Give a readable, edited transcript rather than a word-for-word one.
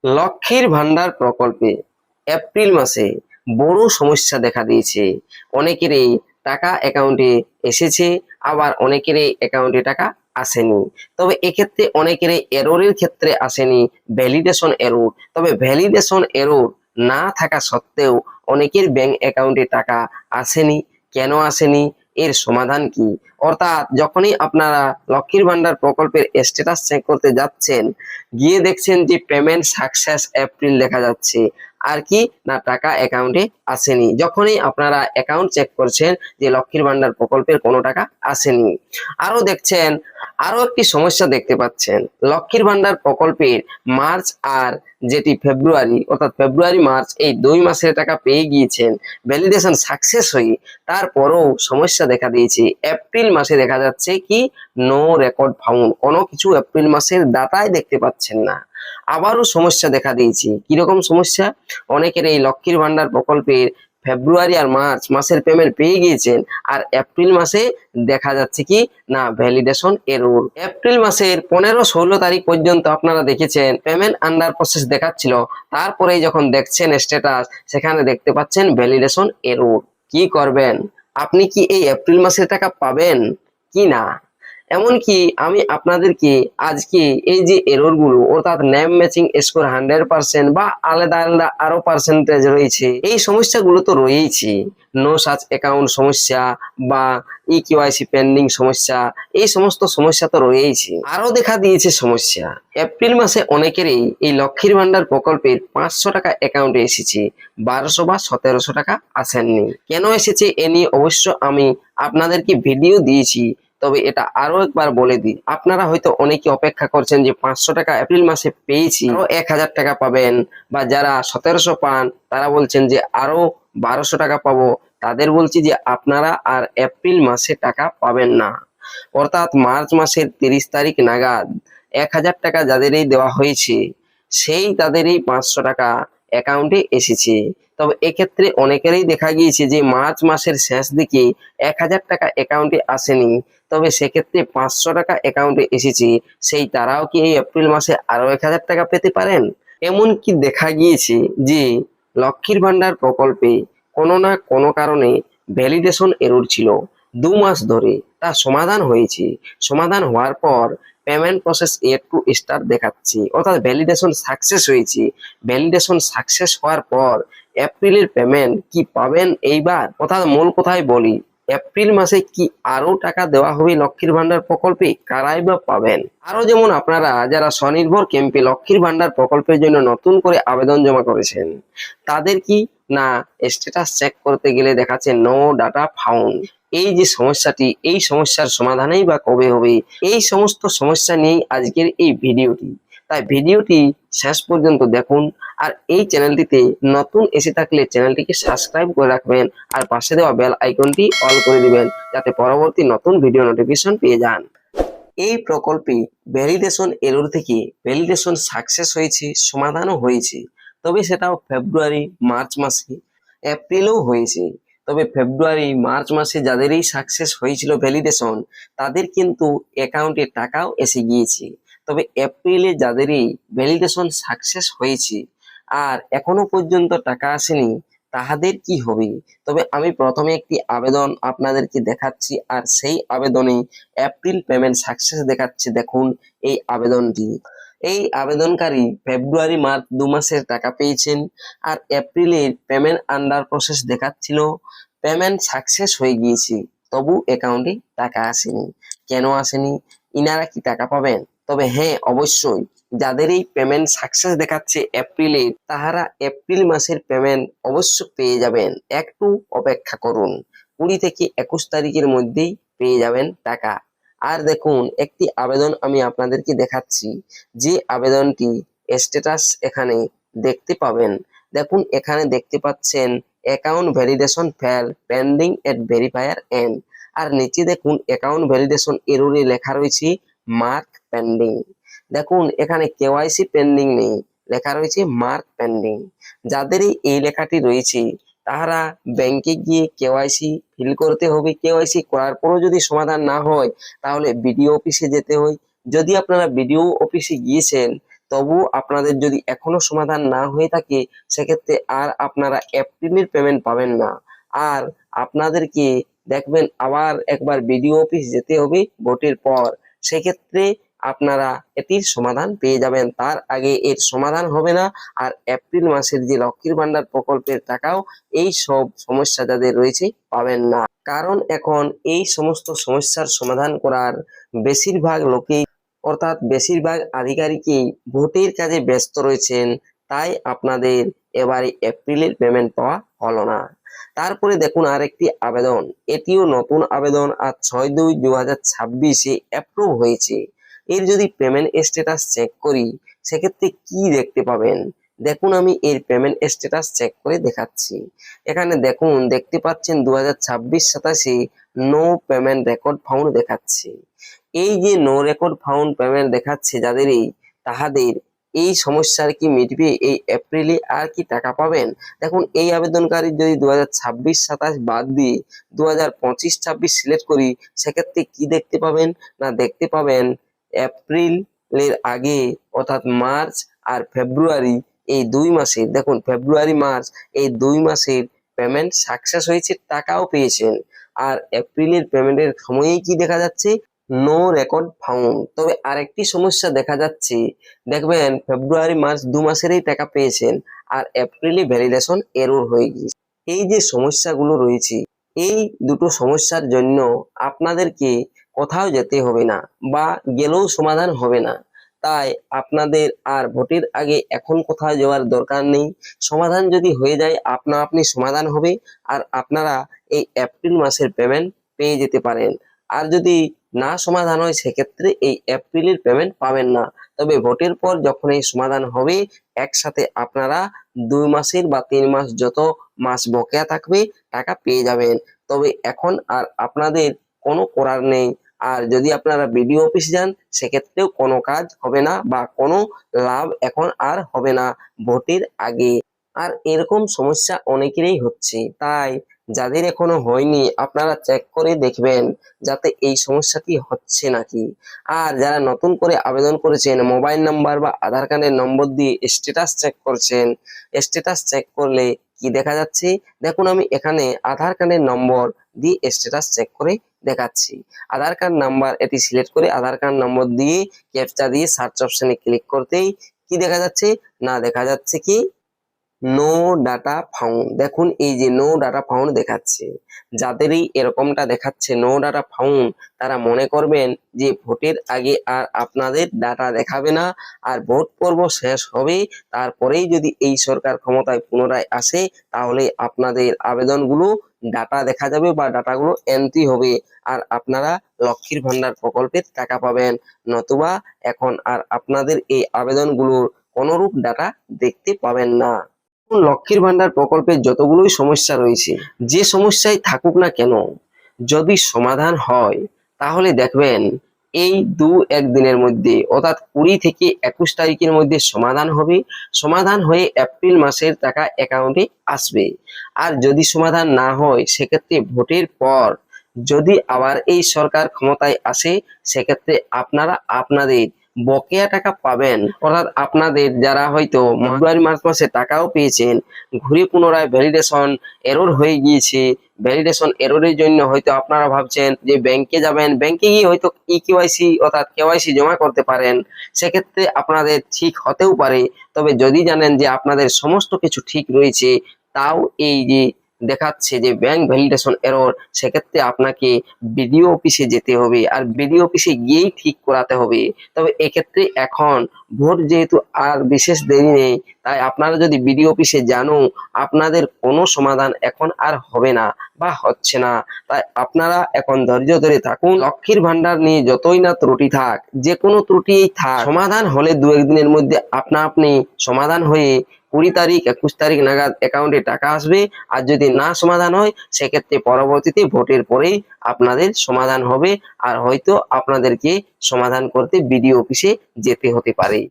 লক্ষ্মীর ভান্ডার প্রকল্পে এপ্রিল মাসে বড় সমস্যা দেখা দিয়েছে। অনেকেরই টাকা অ্যাকাউন্টে এসেছে, আবার অনেকেরই অ্যাকাউন্টে টাকা আসেনি। তবে এক্ষেত্রে অনেকেরই এররের ক্ষেত্রে আসেনি, ভ্যালিডেশন এরর। তবে ভ্যালিডেশন এরর না থাকা সত্ত্বেও অনেকের ব্যাংক অ্যাকাউন্টে টাকা আসেনি। কেন আসেনি, এর সমাধান কি? অর্থাৎ যখনই আপনারা লক্ষ্মীর ভান্ডার প্রকল্পের স্ট্যাটাস চেক করতে যাচ্ছেন, গিয়ে দেখছেন যে পেমেন্ট সাকসেস এপ্রিল দেখা যাচ্ছে, আর কি না টাকা অ্যাকাউন্টে আসেনি। যখনই আপনারা অ্যাকাউন্ট চেক করছেন যে লক্ষ্মীর ভান্ডার প্রকল্পের কোনো টাকা আসেনি। আরো দেখছেন, আরো একটি সমস্যা দেখতে পাচ্ছেন, লক্ষ্মীর ভান্ডার প্রকল্পের মার্চ আর যেটি ফেব্রুয়ারি, অর্থাৎ ফেব্রুয়ারি মার্চ এই 2 মাসের টাকা পেয়ে গিয়েছেন ভ্যালিডেশন সাকসেস হয়ে, তারপরও সমস্যা দেখা দিয়েছে। এপ্রিল মাসে দেখা যাচ্ছে কি নো রেকর্ড ফাউন্ড, কোনো কিছু এপ্রিল মাসের ডাটায় দেখতে পাচ্ছেন না। আবারও সমস্যা দেখা দিয়েছে। কিরকম সমস্যা? অনেকের এই লক্ষ্মীর ভান্ডার প্রকল্পের ফেব্রুয়ারি আর মার্চ মাসের পেমেন্ট পেয়ে গিয়েছেন, আর এপ্রিল মাসে দেখা যাচ্ছে কি না ভ্যালিডেশন এরর। এপ্রিল মাসের 15-16 তারিখ পর্যন্ত আপনারা দেখেছেন পেমেন্ট আন্ডার প্রসেস দেখাচ্ছিল, তারপরে যখন দেখছেন স্ট্যাটাস, সেখানে দেখতে পাচ্ছেন ভ্যালিডেশন এরর। কি করবেন? আপনি কি এই এপ্রিল মাসের টাকা পাবেন কি না? এমনকি আমি আপনাদেরকে আজকে এই যে এরর গুলো, অর্থাৎ নেম ম্যাচিং স্কোর 100% বা আলাদা আলাদা আরো পার্সেন্টেজ রয়েছে, এই সমস্যাগুলো তো রয়েছে। নো সার্চ অ্যাকাউন্ট সমস্যা বা ইকিউআইসি পেন্ডিং সমস্যা, এই সমস্ত সমস্যা তো রয়েছে। আরো দেখা দিয়েছে সমস্যা, এপ্রিল মাসে অনেকেরই এই লক্ষ্মীর ভান্ডার প্রকল্পের 500 টাকা অ্যাকাউন্টে এসেছে, 1200 বা 1700 টাকা আসেননি। কেন এসেছে এ নিয়ে অবশ্য আমি আপনাদেরকে ভিডিও দিয়েছি, তবে এটা আরো একবার বলে দিই। আপনারা হয়তো অনেকে অপেক্ষা করছেন যে 500 টাকা এপ্রিল মাসে পেয়েছি, আরো 1000 টাকা পাবেন, বা যারা 1700 পান তারা বলছেন যে আরো 1200 টাকা পাবো। তাদের বলছি যে আপনারা আর এপ্রিল মাসে টাকা পাবেন না। অর্থাৎ মার্চ মাসের 30 তারিখ নাগাদ 1000 টাকা যাদেরই দেওয়া হয়েছে, সেই তাদেরই 500 টাকা অ্যাকাউন্টে এসেছে। তবে এক্ষেত্রে অনেকেরই দেখা গিয়েছে যে মার্চ মাসের শেষ দিকে 1000 টাকা অ্যাকাউন্টে আসেনি, তবে সেক্ষেত্রে 500 টাকা অ্যাকাউন্টে এসেছে, সেই তারাও কি এই এপ্রিল মাসে আরো 1000 টাকা পেতে পারেন? এমনকি দেখা গিয়েছে যে লক্ষ্মীর ভান্ডার প্রকল্পে কোনো না কোনো কারণে ভ্যালিডেশন এরর ছিল 2 মাস ধরে, তা সমাধান হয়েছে। সমাধান হওয়ার পর পেমেন্ট প্রসেস এর টু স্টার্ট দেখাচ্ছে, অর্থাৎ ভ্যালিডেশন সাকসেস হয়েছে। ভ্যালিডেশন সাকসেস হওয়ার পর এপ্রিলের পেমেন্ট কি পাবেন এইবার? অর্থাৎ মূল কথায় বলি, এপ্রিল মাসে কি আরো টাকা দেওয়া হবে লক্ষ্মীর ভান্ডার প্রকল্পে? কারাই বা পাবেন? আরো যেমন আপনারা যারা স্বনির্ভর ক্যাম্পে লক্ষ্মীর ভান্ডার প্রকল্পের জন্য নতুন করে আবেদন জমা করেছেন, তাদের কি না স্ট্যাটাস চেক করতে গেলে দেখাচ্ছে নো ডাটা ফাউন্ড। এই যে সমস্যাটি, এই সমস্যার সমাধানই বা কবে হবে? এই সমস্ত সমস্যা নিয়েই আজকের এই ভিডিওটি। তাই ভিডিওটি শেষ পর্যন্ত দেখুন, আর এই চ্যানেলটিতে নতুন এসে থাকলে চ্যানেলটিকে সাবস্ক্রাইব করে রাখবেন, আর পাশে দেওয়া বেল আইকনটি অল করে দিবেন, যাতে পরবর্তী নতুন ভিডিও নোটিফিকেশন পেয়ে যান। এই প্রকল্পে ভ্যালিডেশন এরর থেকে ভ্যালিডেশন সাকসেস হয়েছে, সমাধানও হয়েছে। তবে সেটাও ফেব্রুয়ারি মার্চ মাসে, এপ্রিলেও হয়েছে। তবে ফেব্রুয়ারি মার্চ মাসে যাদেরই সাকসেস হয়েছিল ভ্যালিডেশন, তাদের কিন্তু অ্যাকাউন্টে টাকাও এসে গিয়েছে। তবে এপ্রিলে যাদেরই ভ্যালিডেশন সাকসেস হয়েছে আর এখনো পর্যন্ত টাকা আসেনি, তাহাদের কি হবে? তবে আমি প্রথমে একটি আবেদন আপনাদেরকে দেখাচ্ছি, আর সেই আবেদনে এপ্রিল পেমেন্ট সাকসেস দেখাচ্ছে। দেখুন এই আবেদনটি। এই আবেদনকারী ফেব্রুয়ারি মার্চ 2 মাসের টাকা পেয়েছেন, আর এপ্রিলের পেমেন্ট আন্ডার প্রসেস দেখাচ্ছিল, পেমেন্ট সাকসেস হয়ে গিয়েছে, তবু অ্যাকাউন্টে টাকা আসেনি। কেন আসেনি? ইনারা কি টাকা পাবেন? তবে হ্যাঁ, অবশ্যই যাদের এই পেমেন্ট সাকসেস দেখাচ্ছে এপ্রিলে, তাহারা এপ্রিল মাসের পেমেন্ট অবশ্য পেয়ে যাবেন। একটু অপেক্ষা করুন, 20 থেকে 21 তারিখের মধ্যেই পেয়ে যাবেন টাকা। আর দেখুন একটি আবেদন আমি আপনাদেরকে দেখাচ্ছি, যে আবেদনটি স্ট্যাটাস এখানে দেখতে পাবেন। দেখুন এখানে দেখতে পাচ্ছেন account validation fail pending at verifier end, আর নিচে দেখুন অ্যাকাউন্ট ভ্যালিডেশন এররে লেখা রয়েছে মার্ক পেন্ডিং। দেখুন এখানে কেওয়াইসি পেন্ডিং নেই, লেখা রয়েছে মার্ক পেন্ডিং। যাদের এই লেখাটি রয়েছে, তাহারা ব্যাংকে গিয়ে কেওয়াইসি ফিল করতে হবে। কেওয়াইসি করার পরও যদি সমাধান না হয়, তাহলে বিডিও অফিসে যেতে হয়। যদি আপনারা বিডিও অফিসে গিয়েছেন, তবু আপনাদের যদি এখনো সমাধান না হয়ে থাকে সেক্ষেত্রে আর আপনারা এপ্রিলের পেমেন্ট পাবেন না। আর আপনাদেরকে দেখবেন আবার একবার বিডিও অফিস যেতে হবে ভোটের পর, সেক্ষেত্রে আপনারা এটির সমাধান পেয়ে যাবেন, তার আগে এর সমাধান হবে না। আর এপ্রিল মাসের যে লক্ষ্মীর ভান্ডার প্রকল্পের টাকাও এই সব সমস্যা যাদের রয়েছে পাবেন না, কারণ এখন এই সমস্ত সমস্যার সমাধান করার বেশিরভাগ লোকেই অর্থাৎ বেশিরভাগ আধিকারিকই ভোটের কাজে ব্যস্ত রয়েছেন, তাই আপনাদের এবারে এপ্রিলের পেমেন্ট পাওয়া হলো না। তারপরে দেখুন আরেকটি আবেদন, এটিও নতুন আবেদন, আর 6/2/2026 অ্যাপ্রুভ হয়েছে। এর যদি পেমেন্ট স্ট্যাটাস চেক করি সেক্ষেত্রে কি দেখতে পাবেন, দেখুন আমি এর পেমেন্ট স্ট্যাটাস চেক করে দেখাচ্ছি। এখানে দেখুন দেখতে পাচ্ছেন 2026-27 নো পেমেন্ট রেকর্ড ফাউন্ড দেখাচ্ছে। এই যে নো রেকর্ড ফাউন্ড পেমেন্ট দেখাচ্ছে যাদেরই, তাহাদের এই সমস্যার কি মিটবে, এই এপ্রিলে আর কি টাকা পাবেন? দেখুন এই আবেদনকারী যদি 2026-27 বাদ দিয়ে 2025-26 সিলেক্ট করি সেক্ষেত্রে কি দেখতে পাবেন না, দেখতে পাবেন এপ্রিলের আগে অর্থাৎ মার্চ আর ফেব্রুয়ারি এই 2 মাসের, দেখুন ফেব্রুয়ারি মার্চ এই 2 মাসের পেমেন্ট সাকসেস হয়েছে, টাকাও পেয়েছেন। আর এপ্রিলের পেমেন্টের সময়েই কি দেখা যাচ্ছে, নো রেকর্ড ফাউন্ড। তবে আরেকটি সমস্যা দেখা যাচ্ছে, দেখবেন ফেব্রুয়ারি মার্চ 2 মাসেরই টাকা পেয়েছেন আর এপ্রিলে ভ্যালিডেশন এরর হয়ে গিয়েছে। এই যে সমস্যাগুলো রয়েছে, এই দুটো সমস্যার জন্য আপনাদেরকে কোথাও যেতে হবে না বা গেলেও সমাধান হবে না। তাই আপনাদের আর ভোটের আগে এখন কোথাও যাওয়ার দরকার নেই, সমাধান যদি হয়ে যায় আপনা আপনি সমাধান হবে আর আপনারা এই এপ্রিল মাসের পেমেন্ট পেয়ে যেতে পারেন। আর যদি না সমাধান হয় সেক্ষেত্রে এই এপ্রিলের পেমেন্ট পাবেন না। তবে ভোটের পর যখন এই সমাধান হবে একসাথে আপনারা 2 মাসের বা 3 মাস যত মাস বকেয়া থাকবে টাকা পেয়ে যাবেন। তবে এখন আর আপনাদের কোনো করার নেই। আর যদি আপনারা বিডিও অফিস যান সেক্ষেত্রেও কোনো কাজ হবে না বা কোনো লাভ এখন আর হবে না ভোটের আগে। আর এরকম সমস্যা অনেকেরই হচ্ছে, তাই যাদের এখনো হয়নি আপনারা চেক করে দেখবেন যাতে এই সমস্যাটি হচ্ছে নাকি। আর যারা নতুন করে আবেদন করেছেন মোবাইল নাম্বার বা আধার কার্ডের নম্বর দিয়ে স্ট্যাটাস চেক করছেন, স্ট্যাটাস চেক করলে কি দেখা যাচ্ছে, দেখুন আমি এখানে আধার কার্ডের নম্বর দিয়ে স্ট্যাটাস চেক করে দেখাচ্ছি। আধার কার্ড নাম্বার এটি সিলেক্ট করে আধার কার্ড নম্বর দিয়ে ক্যাপচা দিয়ে সার্চ অপশনে ক্লিক করতেই কি দেখা যাচ্ছে না, দেখা যাচ্ছে কি নো ডাটা ফাউন্ড। দেখুন এই যে নো ডাটা ফাউন্ড দেখাচ্ছে, যাদেরই এরকমটা দেখাচ্ছে নো ডাটা ফাউন্ড তারা মনে করবেন যে ভোটের আগে আর আপনাদের ডাটা দেখাবে না, আর ভোট পর্ব শেষ হবে তারপরেই যদি এই সরকার ক্ষমতায় পুনরায় আসে তাহলে আপনাদের আবেদনগুলো ডাটা দেখা যাবে বা ডাটাগুলো এন্ট্রি হবে আর আপনারা লক্ষ্মীর ভান্ডার প্রকল্পের টাকা পাবেন। নতুবা এখন আর আপনাদের এই আবেদনগুলোর কোনরূপ ডাটা দেখতে পাবেন না। লক্ষ্মীর ভান্ডার প্রকল্পের যতগুলোই সমস্যা রয়েছে, যে সমস্যাই থাকুক না কেন, যদি সমাধান হয় তাহলে দেখবেন এই 2-1 দিনের মধ্যে অর্থাৎ 20 থেকে 21 তারিখের মধ্যে সমাধান হবে। সমাধান হয়ে এপ্রিল মাসের টাকা অ্যাকাউন্টে আসবে। আর যদি সমাধান না হয় সেক্ষেত্রে ভোটের পর যদি আবার এই সরকার ক্ষমতায় আসে সেক্ষেত্রে আপনারা আপনাদের বকেয়া টাকা পাবেন। অর্থাৎ আপনাদের যারা হয়তো ফেব্রুয়ারি মার্চ মাসে টাকাও পেয়েছেন, ঘুরে পুনরায় ভ্যালিডেশন এরর হয়ে গিয়েছে, ভ্যালিডেশন এররের জন্য হয়তো আপনারা ভাবছেন যে ব্যাংকে যাবেন, ব্যাংকে গিয়ে হয়তো কেওয়াইসি অর্থাৎ কেওয়াইসি জমা করতে পারেন, সেক্ষেত্রে আপনাদের ঠিক হতেও পারে। তবে যদি জানেন যে আপনাদের সমস্ত কিছু ঠিক রয়েছে তাও এই যে দেখাচ্ছে যে ব্যাংক ভ্যালিডেশন এরর, সেক্ষেত্রে আপনাকে বিডিও অফিসে যেতে হবে আর বিডিও অফিসে গিয়েই ঠিক করাতে হবে। তবে এক্ষেত্রে এখন ভোট যেহেতু আর বিশেষ দেরি নেই, তাই আপনারা যদি বিডিও অফিসে জানো আপনাদের কোনো সমাধান এখন আর হবে না বা হচ্ছে না। তাই আপনারা এখন ধৈর্য ধরে থাকুন। লক্ষ্মীর ভান্ডার নিয়ে যতই না ত্রুটি থাক, যে কোনো ত্রুটিই থাক, সমাধান হলে 2-1 দিনের মধ্যে আপনা আপনি সমাধান হয়ে 20 তারিখ 21 তারিখ নাগাদ অ্যাকাউন্টে টাকা আসবে। আর যদি না সমাধান হয় সেক্ষেত্রে পরবর্তীতে ভোটের পরেই আপনাদের সমাধান হবে আর হয়তো আপনাদেরকে সমাধান করতে বিডিও অফিসে যেতে হতে পারে।